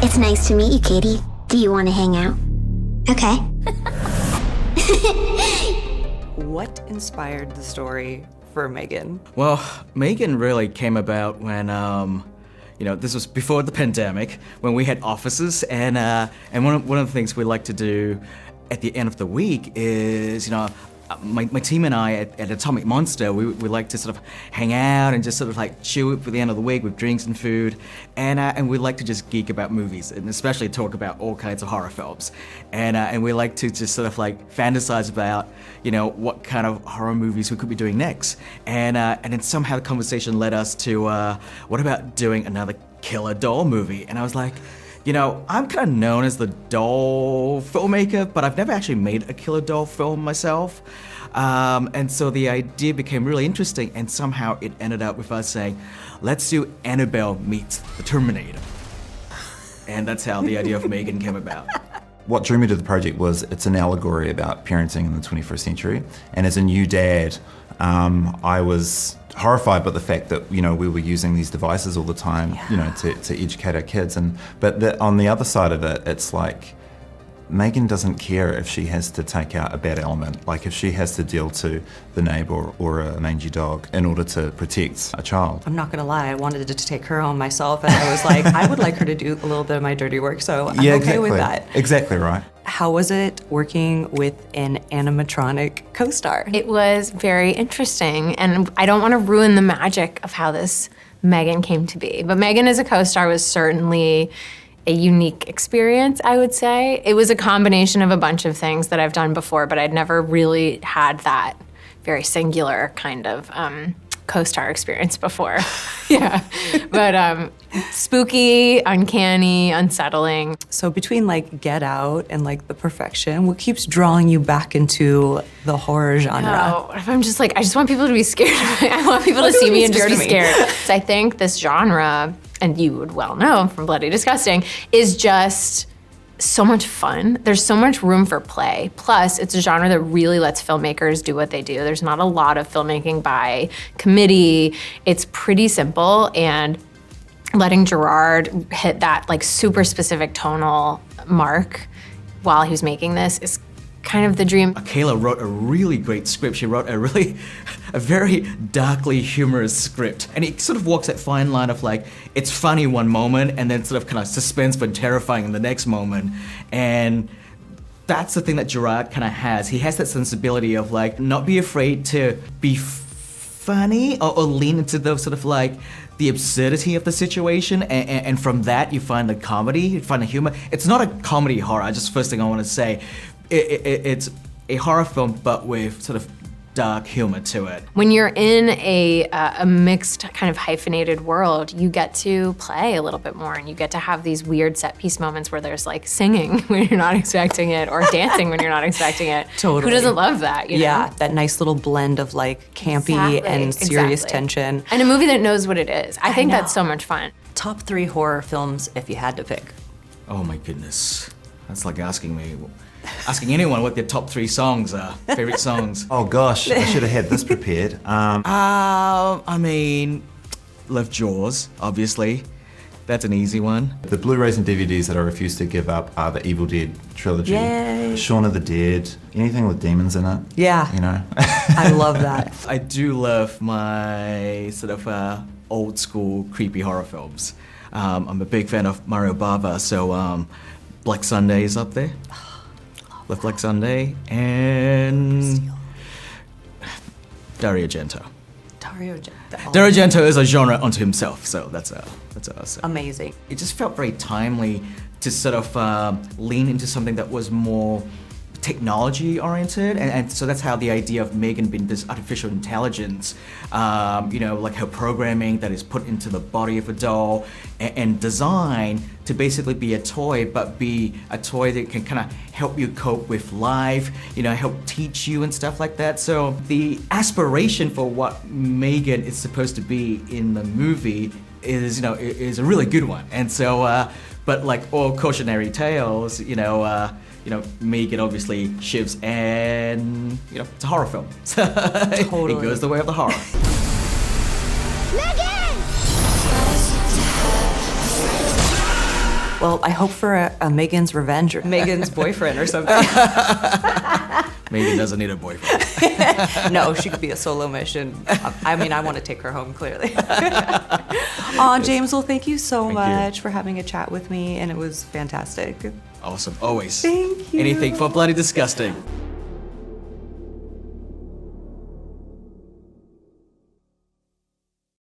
It's nice to meet you, Katie. Do you want to hang out? Okay. What inspired the story for Megan? Well, Megan really came about when, this was before the pandemic, when we had offices, and one of the things we like to do at the end of the week is, my team and I at Atomic Monster, we like to sort of hang out and just sort of like chill for the end of the week with drinks and food, and we like to just geek about movies and especially talk about all kinds of horror films, and we like to just sort of like fantasize about what kind of horror movies we could be doing next, and then somehow the conversation led us to what about doing another killer doll movie, and I was like, I'm kind of known as the doll filmmaker, but I've never actually made a killer doll film myself. And so the idea became really interesting, and somehow it ended up with us saying, let's do Annabelle meets the Terminator. And that's how the idea of Megan came about. What drew me to the project was it's an allegory about parenting in the 21st century. And as a new dad, I was horrified by the fact that we were using these devices all the time, to educate our kids. But on the other side of it, it's like Megan doesn't care if she has to take out a bad element, like if she has to deal to the neighbor or a mangy dog in order to protect a child. I'm not gonna lie, I wanted to take her home myself, and I was like, I would like her to do a little bit of my dirty work, so I'm okay with that. Exactly right. How was it working with an animatronic co-star? It was very interesting, and I don't want to ruin the magic of how this Megan came to be. But Megan as a co-star was certainly a unique experience, I would say. It was a combination of a bunch of things that I've done before, but I'd never really had that very singular kind of co-star experience before. Yeah, but spooky, uncanny, unsettling. So between like Get Out and like The Perfection, what keeps drawing you back into the horror genre? Oh, I'm just like, I just want people to be scared of me. I want people to see me and just be scared. So I think this genre, and you would well know from Bloody Disgusting, is just so much fun. There's so much room for play. Plus, it's a genre that really lets filmmakers do what they do. There's not a lot of filmmaking by committee. It's pretty simple, and letting Gerard hit that like super specific tonal mark while he was making this is kind of the dream. Kayla wrote a really great script. She wrote a very darkly humorous script. And it sort of walks that fine line of like, it's funny one moment and then sort of kind of suspenseful and terrifying in the next moment. And that's the thing that Gerard kind of has. He has that sensibility of like, not be afraid to be funny or lean into the sort of like, the absurdity of the situation, and from that you find the comedy, you find the humor. It's not a comedy horror, just first thing I want to say. It's a horror film, but with sort of dark humor to it. When you're in a mixed kind of hyphenated world, you get to play a little bit more, and you get to have these weird set piece moments where there's like singing when you're not expecting it, or dancing when you're not expecting it. Totally. Who doesn't love that, you know? Yeah, that nice little blend of like campy and serious tension. And a movie that knows what it is. I think that's so much fun. Top 3 horror films if you had to pick. Oh my goodness. That's like asking asking anyone what their top 3 songs are, favorite songs. Oh gosh, I should have had this prepared. I mean, love Jaws, obviously. That's an easy one. The Blu-rays and DVDs that I refuse to give up are the Evil Dead trilogy. Yay. Shaun of the Dead, anything with demons in it. Yeah. I love that. I do love my sort of old school creepy horror films. I'm a big fan of Mario Bava, so Black Sunday is up there. Love Black Sunday, and Dario Argento. Dario Argento is a genre unto himself, so that's what I'll say. Amazing. It just felt very timely to sort of lean into something that was more technology oriented, and so that's how the idea of Megan being this artificial intelligence, like her programming that is put into the body of a doll, and design to basically be a toy, but be a toy that can kind of help you cope with life, help teach you and stuff like that. So the aspiration for what Megan is supposed to be in the movie is a really good one. And so, but like all cautionary tales, Megan obviously shivs, and it's a horror film. Totally. It goes the way of the horror. Megan! Well, I hope for a Megan's revenge or Megan's boyfriend or something. Megan doesn't need a boyfriend. No, she could be a solo mission. I mean, I want to take her home, clearly. Aw, James, well, thank you so Thank you. much for having a chat with me, and it was fantastic. Awesome, always. Thank you. Anything for Bloody Disgusting.